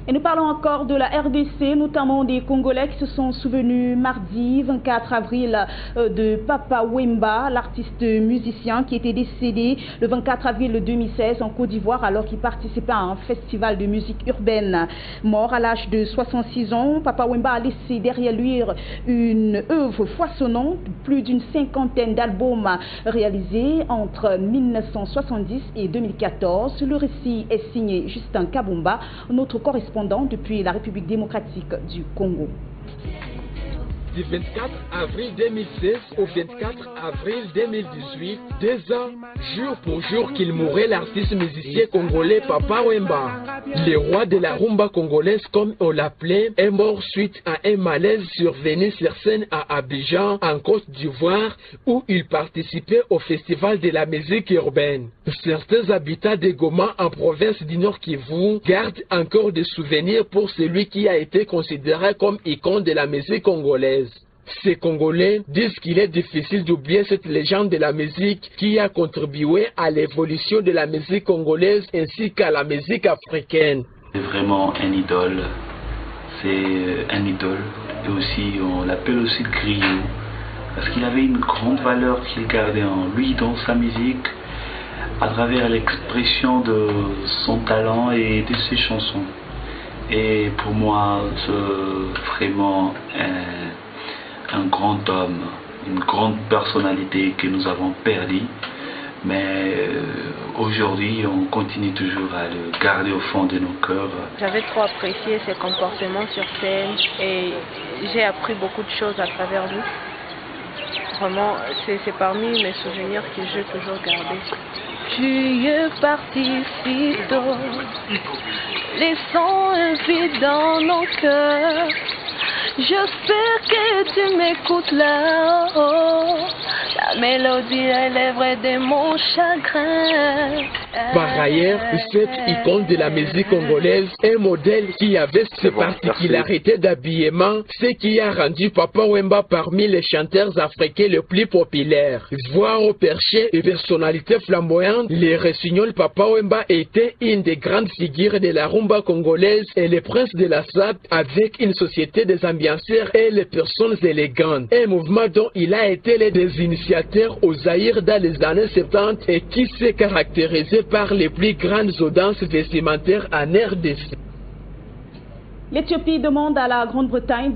Et nous parlons encore de la RDC, notamment des Congolais qui se sont souvenus mardi 24 avril de Papa Wemba, l'artiste musicien qui était décédé le 24 avril 2016 en Côte d'Ivoire alors qu'il participait à un festival de musique urbaine. Mort à l'âge de 66 ans, Papa Wemba a laissé derrière lui une œuvre foisonnante, plus d'une cinquantaine d'albums réalisés entre 1970 et 2014. Le récit est signé Justin Kabumba, notre correspondant depuis la République démocratique du Congo. Du 24 avril 2016 au 24 avril 2018, 2 ans, jour pour jour qu'il mourait, l'artiste musicien congolais Papa Wemba. Le roi de la rumba congolaise, comme on l'appelait, est mort suite à un malaise survenu sur scène à Abidjan, en Côte d'Ivoire, où il participait au festival de la musique urbaine. Certains habitants de Goma, en province du Nord Kivu, gardent encore des souvenirs pour celui qui a été considéré comme icône de la musique congolaise. Ces Congolais disent qu'il est difficile d'oublier cette légende de la musique qui a contribué à l'évolution de la musique congolaise ainsi qu'à la musique africaine. C'est vraiment un idole. C'est un idole. Et aussi, on l'appelle aussi le griot. Parce qu'il avait une grande valeur qu'il gardait en lui dans sa musique, à travers l'expression de son talent et de ses chansons. Et pour moi, c'est vraiment un grand homme, une grande personnalité que nous avons perdue, mais aujourd'hui on continue toujours à le garder au fond de nos cœurs. J'avais trop apprécié ses comportements sur scène et j'ai appris beaucoup de choses à travers lui. Vraiment, c'est parmi mes souvenirs que j'ai toujours gardés. Tu es parti si tôt, laissant un vide dans nos cœurs. J'espère que tu m'écoutes là-haut. La mélodie élèverait de mon chagrin. Par ailleurs, cette icône de la musique congolaise, un modèle qui avait ses particularités d'habillement, ce qui a rendu Papa Wemba parmi les chanteurs africains les plus populaires. Voix au perché et personnalité flamboyante, le rossignol Papa Wemba était une des grandes figures de la rumba congolaise et le prince de la SAT avec une société des ambianceurs et les personnes élégantes. Un mouvement dont il a été l'un des initiateurs au Zaïre dans les années 70 et qui s'est caractérisé par les plus grandes audaces vestimentaires en RDC. L'Éthiopie demande à la Grande-Bretagne